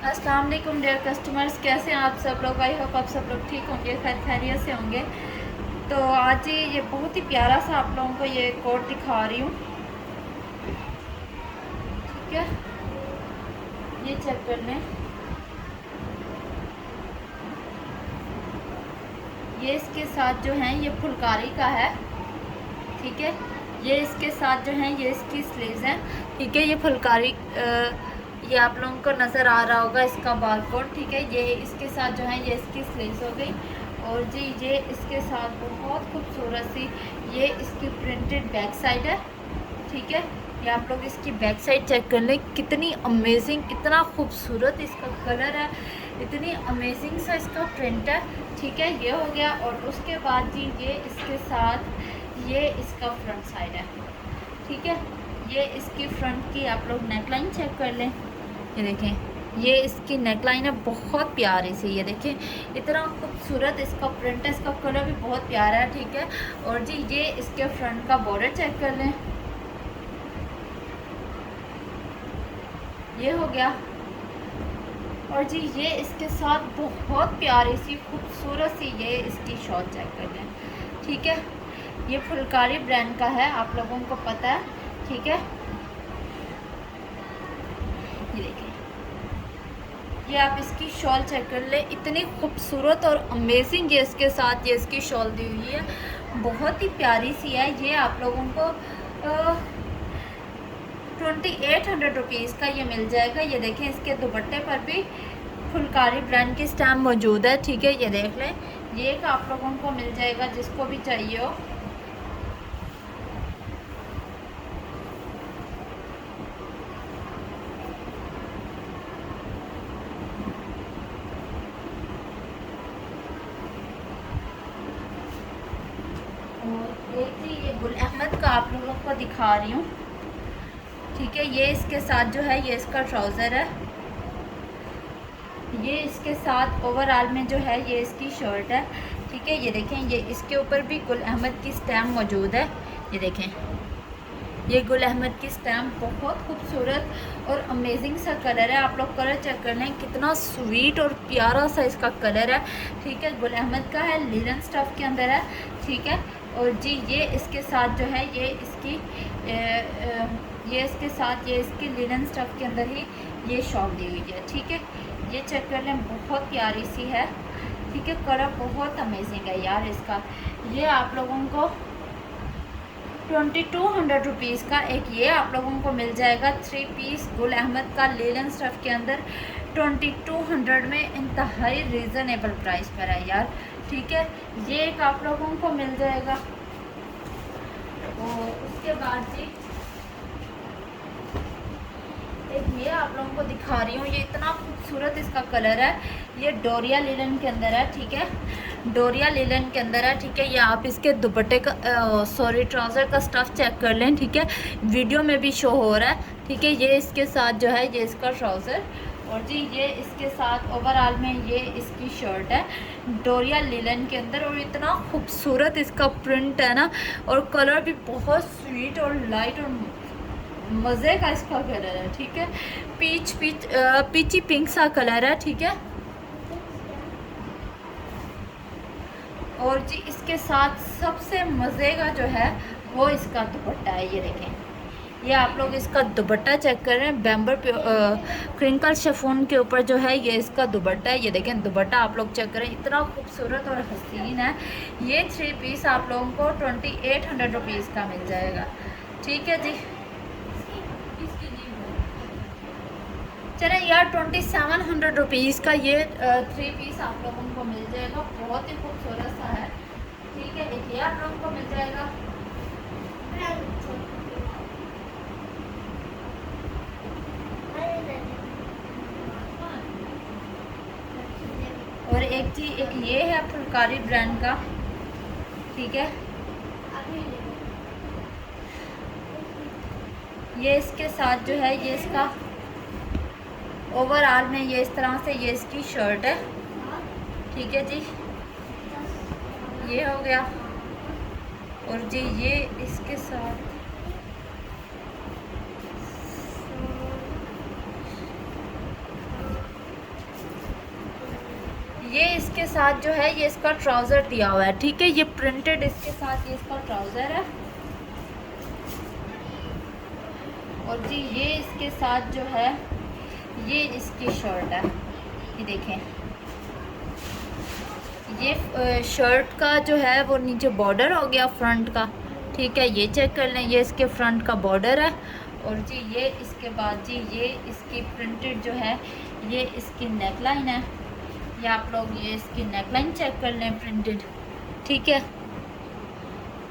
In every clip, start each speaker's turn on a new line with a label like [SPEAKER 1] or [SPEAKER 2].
[SPEAKER 1] अस्सलाम वालेकुम dear customers, कैसे हैं आप सब लोग। आई होप आप सब लोग ठीक होंगे, खैर खैरियत से होंगे। तो आज ये बहुत ही प्यारा सा आप लोगों को ये कोट दिखा रही हूँ। ठीक है, ये चेक कर लें। ये इसके साथ जो है ये फुलकारी का है। ठीक है, ये इसके साथ जो है ये इसकी स्लीव्स हैं। ठीक है, ये फुलकारी ये आप लोगों को नज़र आ रहा होगा इसका बारकोड। ठीक है, ये इसके साथ जो है ये इसकी स्लीव्स हो गई। और जी ये इसके साथ बहुत खूबसूरत सी ये इसकी प्रिंटेड बैक साइड है। ठीक है, ये आप लोग इसकी बैक साइड चेक कर लें, कितनी अमेजिंग, इतना खूबसूरत इसका कलर है, इतनी अमेजिंग सा इसका प्रिंट है। ठीक है, ये हो गया। और उसके बाद जी ये इसके साथ ये इसका फ्रंट साइड है। ठीक है, ये इसकी फ्रंट की आप लोग नेकलाइन चेक कर लें। ये देखें, ये इसकी नेकलाइन है बहुत प्यारी सी। ये देखें, इतना खूबसूरत इसका प्रिंट है, इसका कलर भी बहुत प्यारा है। ठीक है, और जी ये इसके फ्रंट का बॉर्डर चेक कर लें। ये हो गया। और जी ये इसके साथ बहुत प्यारी सी खूबसूरत सी ये इसकी शॉल चेक कर लें। ठीक है, ये फुलकारी ब्रांड का है, आप लोगों को पता है। ठीक है, ये देखिए, ये आप इसकी शॉल चेक कर ले, इतनी खूबसूरत और अमेजिंग ये इसके साथ ये इसकी शॉल दी हुई है, बहुत ही प्यारी सी है। ये आप लोगों को 2800 रुपीज़ का ये मिल जाएगा। ये देखें, इसके दुपट्टे पर भी फुलकारी ब्रांड की स्टैम्प मौजूद है। ठीक है, ये देख लें, ये एक आप लोगों को मिल जाएगा जिसको भी चाहिए हो। और एक जी ये गुल अहमद का आप लोगों को दिखा रही हूँ। ठीक है, ये इसके साथ जो है ये इसका ट्राउज़र है। ये इसके साथ ओवरऑल में जो है ये इसकी शर्ट है। ठीक है, ये देखें, ये इसके ऊपर भी गुल अहमद की स्टैम्प मौजूद है। ये देखें, ये गुल अहमद की स्टैम्प बहुत खूबसूरत और अमेजिंग सा कलर है। आप लोग कलर चेक कर लें, कितना स्वीट और प्यारा सा इसका कलर है। ठीक है, गुल अहमद का है, लिनन स्टफ़ के अंदर है। ठीक है, और जी ये इसके साथ जो है ये इसकी ये इसके साथ ये इसकी लिनन स्टफ़ के अंदर ही ये शॉल दी हुई है। ठीक है, ये चेक कर लें, बहुत प्यारी सी है। ठीक है, कलर बहुत अमेजिंग है यार इसका। ये आप लोगों को 2200 रुपीज़ का एक ये आप लोगों को मिल जाएगा 3 पीस गुल अहमद का लेलन स्टफ़ के अंदर 2200 में, इंतहाई रीज़नेबल प्राइस पर है यार। ठीक है, ये एक आप लोगों को मिल जाएगा। और उसके बाद जी एक ये आप लोगों को दिखा रही हूँ, ये इतना खूबसूरत इसका कलर है। ये डोरिया लिनन के अंदर है। ठीक है, डोरिया लिनन के अंदर है। ठीक है, ये आप इसके दुपट्टे का सॉरी ट्राउज़र का स्टफ़ चेक कर लें। ठीक है, वीडियो में भी शो हो रहा है। ठीक है, ये इसके साथ जो है ये इसका ट्राउज़र, और जी ये इसके साथ ओवरऑल में ये इसकी शर्ट है डोरिया लिनन के अंदर। और इतना खूबसूरत इसका प्रिंट है ना, और कलर भी बहुत स्वीट और लाइट और मज़े का इसका कलर है। ठीक है, पीची पिंक सा कलर है। ठीक है, और जी इसके साथ सबसे मज़े का जो है वो इसका दुपट्टा है। ये देखें, ये आप लोग इसका दुपट्टा चेक कर रहे हैं, बैम्बर क्रिंकल शिफॉन के ऊपर जो है ये इसका दुपट्टा है। ये देखें, दुपट्टा आप लोग चेक करें, इतना खूबसूरत और हसीन है। ये 3 पीस आप लोगों को 2800 रुपीज़ का मिल जाएगा। ठीक है जी, चलें यार, 2700 रुपीज़ का ये 3 पीस आप लोगों को मिल जाएगा, बहुत ही खूबसूरत सा है। ठीक है, एक ये आप लोगों को मिल जाएगा। और एक जी एक ये है फुलकारी ब्रांड का। ठीक है, ये इसके साथ जो है ये इसका ओवरऑल में ये इस तरह से ये इसकी शर्ट है। ठीक है जी, ये हो गया। और जी ये इसके साथ ये इसके साथ जो है ये इसका ट्राउज़र दिया हुआ है, ठीक है। ये प्रिंटेड इसके साथ ये इसका ट्राउज़र है। और जी ये इसके साथ जो है ये इसकी शर्ट है। ये देखें, ये शर्ट का जो है वो नीचे बॉर्डर हो गया फ्रंट का, ठीक है। ये चेक कर लें, ये इसके फ्रंट का बॉर्डर है। और जी ये इसके बाद जी ये इसकी प्रिंटेड जो है ये इसकी नेकलाइन है। ये आप लोग ये इसकी नेकलाइन चेक कर लें प्रिंटेड, ठीक है।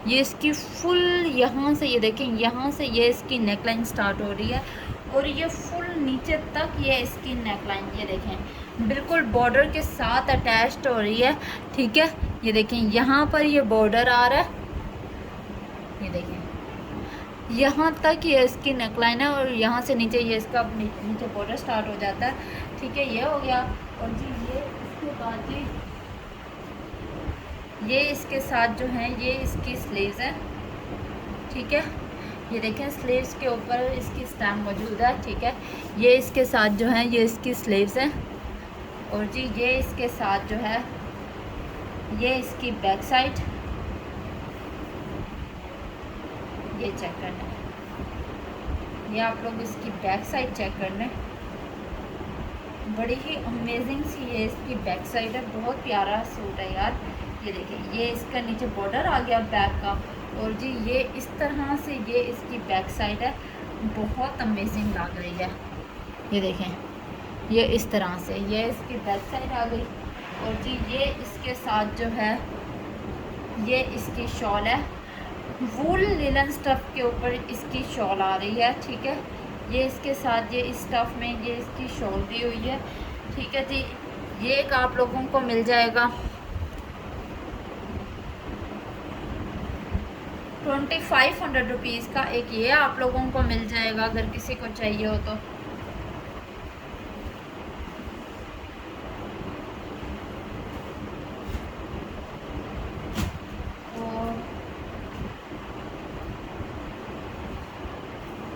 [SPEAKER 1] ये इसकी फुल यहाँ से ये देखें, यहाँ से ये इसकी नेकलाइन स्टार्ट हो रही है और ये फुल नीचे तक ये इसकी नेकलाइन ये देखें बिल्कुल बॉर्डर के साथ अटैच्ड हो रही है, ठीक है। ये देखें यहाँ पर ये बॉर्डर आ रहा है, ये देखें यहाँ तक ये इसकी नेकलाइन है और यहाँ से नीचे ये इसका नीचे बॉर्डर स्टार्ट हो जाता है, ठीक है। ये हो गया। और जी ये इसके बाद जी ये इसके साथ जो है ये इसकी स्लीव्स है, ठीक है। ये देखें स्लीव्स के ऊपर इसकी स्टैम्प मौजूद है, ठीक है। ये इसके साथ जो है ये इसकी स्लीव्स हैं। और जी ये इसके साथ जो है ये इसकी बैक साइड, ये चेक करना है। ये आप लोग इसकी बैक साइड चेक कर लें, बड़ी ही अमेजिंग सी ये इसकी बैक साइड है। बहुत प्यारा सूट है यार। ये देखिए ये इसका नीचे बॉर्डर आ गया बैक का। और जी ये इस तरह से ये इसकी बैक साइड है, बहुत अमेजिंग लग रही है। ये देखें ये इस तरह से ये इसकी बैक साइड आ गई। और जी ये इसके साथ जो है ये इसकी शॉल है, वूल लिनन स्टफ़ के ऊपर इसकी शॉल आ रही है, ठीक है। ये इसके साथ ये इस स्टफ़ में ये इसकी शॉल दी हुई है, ठीक है जी। ये एक आप लोगों को मिल जाएगा 2500 रुपीज़ का। एक ये आप लोगों को मिल जाएगा अगर किसी को चाहिए हो तो।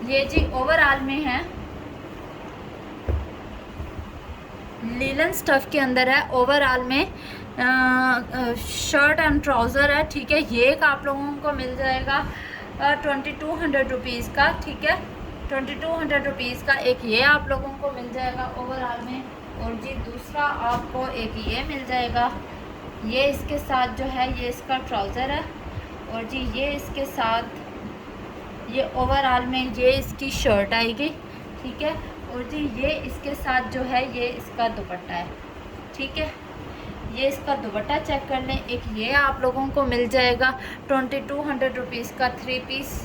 [SPEAKER 1] ये जी ओवरऑल में है, लीलन स्टफ़ के अंदर है, ओवरऑल में शर्ट एंड ट्राउज़र है, ठीक है। ये एक आप लोगों को मिल जाएगा 2200 रुपीज़ का, ठीक है। 2200 रुपीज़ का एक ये आप लोगों को मिल जाएगा ओवरऑल में। और जी दूसरा आपको एक ये मिल जाएगा, ये इसके साथ जो है ये इसका ट्राउज़र है। और जी ये इसके साथ ये ओवरऑल में ये इसकी शर्ट आएगी, ठीक है। और जी ये इसके साथ जो है ये इसका दुपट्टा है, ठीक है। ये इसका दुपट्टा चेक कर लें। एक ये आप लोगों को मिल जाएगा 2200 रुपीज़ का 3 पीस,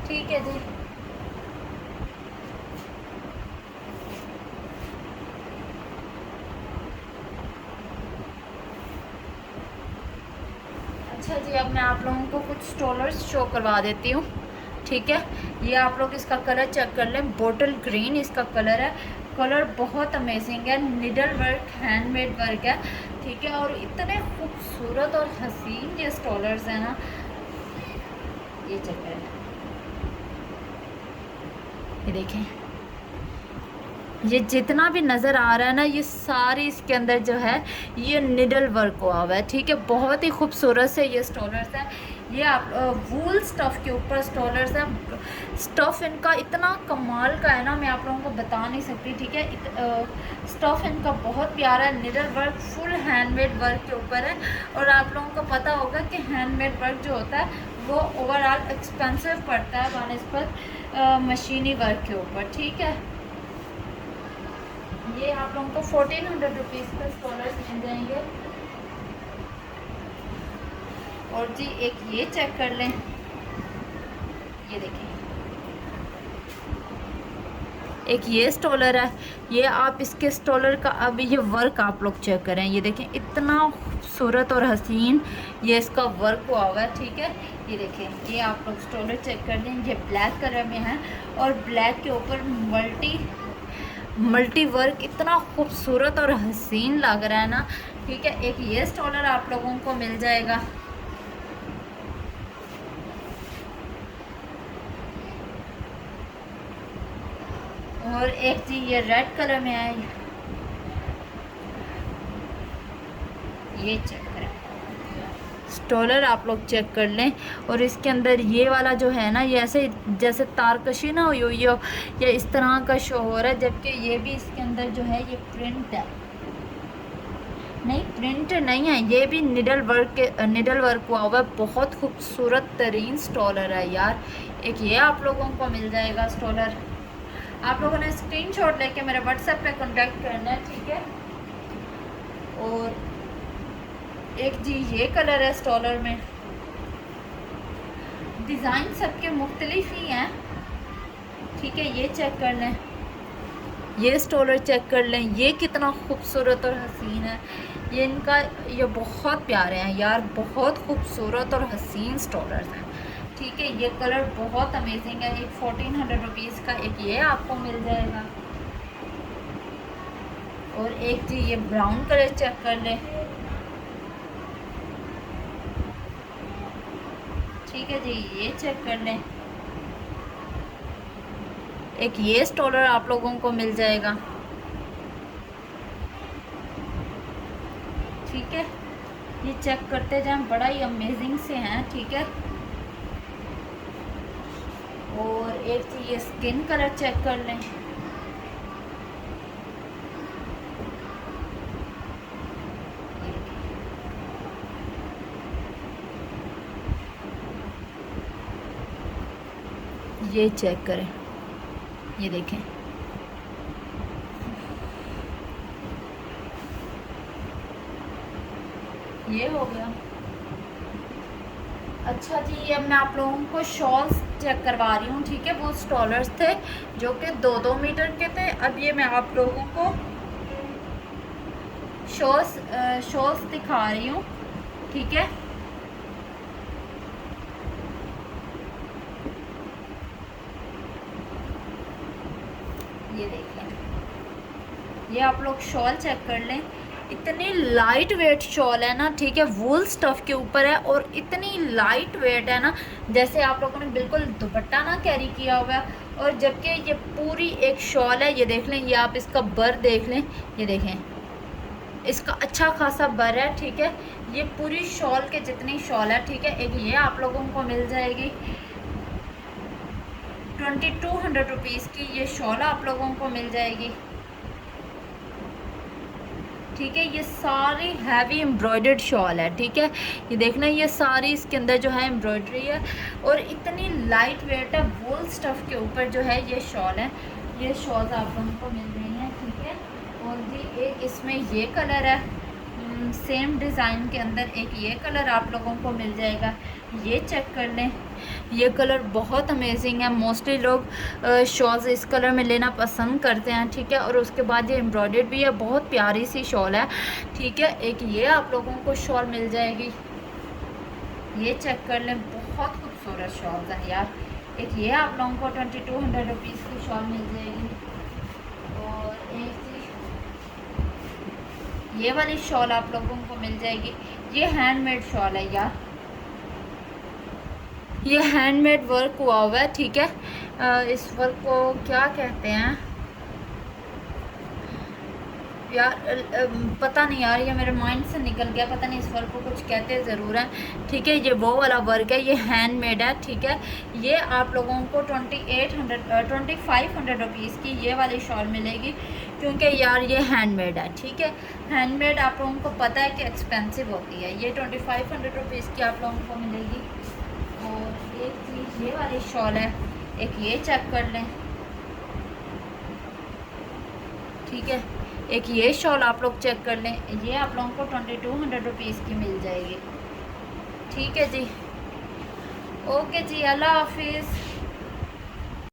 [SPEAKER 1] ठीक है जी। अच्छा जी अब मैं आप लोगों को कुछ स्टॉलर्स शो करवा देती हूँ, ठीक है। ये आप लोग इसका कलर चेक कर लें, बॉटल ग्रीन इसका कलर है। कलर बहुत अमेजिंग है, निडल वर्क हैंडमेड वर्क है, ठीक है। और इतने खूबसूरत और हसीन ये स्टॉलर्स हैं ना, ये चेक करें, ये देखें ये जितना भी नज़र आ रहा है ना ये सारी इसके अंदर जो है ये निडल वर्क हुआ हुआ है, ठीक है। बहुत ही खूबसूरत से ये स्टॉलर्स हैं। ये आप वूल स्टफ़ के ऊपर स्टॉलर्स हैं। स्टफ़ इनका इतना कमाल का है ना, मैं आप लोगों को बता नहीं सकती, ठीक है। स्टफ़ इनका बहुत प्यारा है, needle work full handmade work के ऊपर है। और आप लोगों को पता होगा कि हैंडमेड वर्क जो होता है वो ओवरऑल एक्सपेंसिव पड़ता है बनिस्बत मशीनी वर्क के ऊपर, ठीक है। ये आप लोगों को 1400 रुपीज़ का स्टॉलर्स मिल जाएंगे। और जी एक ये चेक कर लें, ये देखें एक ये स्टॉलर है। ये आप इसके स्टॉलर का अब ये वर्क आप लोग चेक करें, ये देखें इतना खूबसूरत और हसीन ये इसका वर्क हुआ हुआ है, ठीक है। ये देखें ये आप लोग स्टॉलर चेक कर लें, ये ब्लैक कलर में है और ब्लैक के ऊपर मल्टी वर्क इतना खूबसूरत और हसीन लग रहा है ना, ठीक है। एक ये स्टॉलर आप लोगों को मिल जाएगा। और एक जी ये रेड कलर में है, ये चेक करें, स्टॉलर आप लोग चेक कर लें। और इसके अंदर ये वाला जो है ना, ये ऐसे जैसे तारकशी ना हुई हुई हो या इस तरह का शो हो रहा है, जबकि ये भी इसके अंदर जो है ये प्रिंट है, नहीं प्रिंट नहीं है, ये भी निडल वर्क हुआ हुआ है। बहुत खूबसूरत तरीन स्टॉलर है यार। एक ये आप लोगों को मिल जाएगा स्टॉलर। आप लोगों ने स्क्रीनशॉट लेके मेरे व्हाट्सएप पे कांटेक्ट करना है, ठीक है। और एक जी ये कलर है स्टॉलर में, डिज़ाइन सबके मुख्तलिफ ही हैं, ठीक है। ये चेक कर लें, ये स्टॉलर चेक कर लें, ये कितना खूबसूरत और हसीन है। ये इनका ये बहुत प्यारे हैं यार, बहुत खूबसूरत और हसीन स्टॉलर्स हैं, ठीक है। ये कलर बहुत अमेजिंग है। एक 1400 रुपीज़ का एक ये आपको मिल जाएगा। और एक जी ये ब्राउन कलर चेक कर लें, ठीक है जी, ये चेक कर लें। एक ये स्टॉलर आप लोगों को मिल जाएगा, ठीक है। ये चेक करते जाएं, बड़ा ही अमेजिंग से हैं, ठीक है। और एक चीज़ ये स्किन कलर चेक कर लें, ये चेक करें, ये देखें, ये हो गया। अच्छा जी, ये मैं आप लोगों को शॉल्स चेक करवा रही हूँ, ठीक है। वो स्टॉलर्स थे जो कि 2-2 मीटर के थे। अब ये मैं आप लोगों को शॉल्स दिखा रही हूँ, ठीक है। ये देखें, ये आप लोग शॉल चेक कर लें। इतनी लाइट वेट शॉल है ना, ठीक है। वूल स्टफ़ के ऊपर है और इतनी लाइट वेट है ना, जैसे आप लोगों ने बिल्कुल दुपट्टा ना कैरी किया हुआ है। और जबकि ये पूरी एक शॉल है, ये देख लें, ये आप इसका बर देख लें, ये देखें, इसका अच्छा खासा बर है, ठीक है। ये पूरी शॉल के जितनी शॉल है, ठीक है। एक ये आप लोगों को मिल जाएगी 2200 रुपीज़ की, ये शॉल आप लोगों को मिल जाएगी, ठीक है। ये सारी हैवी एम्ब्रॉयडर्ड शॉल है, ठीक है। ये देखना, ये सारी इसके अंदर जो है एम्ब्रॉयडरी है और इतनी लाइट वेट है। वूल स्टफ़ के ऊपर जो है ये शॉल है। ये शॉल्स आप लोगों को मिल रही हैं, ठीक है। और जी एक इसमें ये कलर है, सेम डिज़ाइन के अंदर एक ये कलर आप लोगों को मिल जाएगा। ये चेक कर लें, ये कलर बहुत अमेजिंग है। मोस्टली लोग शॉल्स इस कलर में लेना पसंद करते हैं, ठीक है। और उसके बाद ये एम्ब्रॉयडर्ड भी है, बहुत प्यारी सी शॉल है, ठीक है। एक ये आप लोगों को शॉल मिल जाएगी, ये चेक कर लें, बहुत खूबसूरत शॉल्स हैं यार। एक ये आप लोगों को 2200 रुपीज़ की शॉल मिल जाएगी। और एक ये वाली शॉल आप लोगों को मिल जाएगी। ये हैंडमेड शॉल है यार, ये हैंडमेड वर्क हुआ हुआ है, ठीक है। इस वर्क को क्या कहते हैं यार, पता नहीं यार, ये मेरे माइंड से निकल गया, पता नहीं इस वर्क को कुछ कहते ज़रूर हैं, ठीक है। ये वो वाला वर्क है, ये हैंडमेड है, ठीक है। ये आप लोगों को 2500 रुपीज़ की ये वाली शॉल मिलेगी, क्योंकि यार ये हैंडमेड है, ठीक है। हैंडमेड आप लोगों को पता है कि एक्सपेंसिव होती है। ये 2500 रुपीज़ की आप लोगों को मिलेगी। और एक चीज़ ये वाली शॉल है, एक ये चेक कर लें, ठीक है। एक ये शॉल आप लोग चेक कर लें, ये आप लोगों को 2200 रुपीज़ की मिल जाएगी, ठीक है जी। ओके जी, अल्लाह हाफिज़।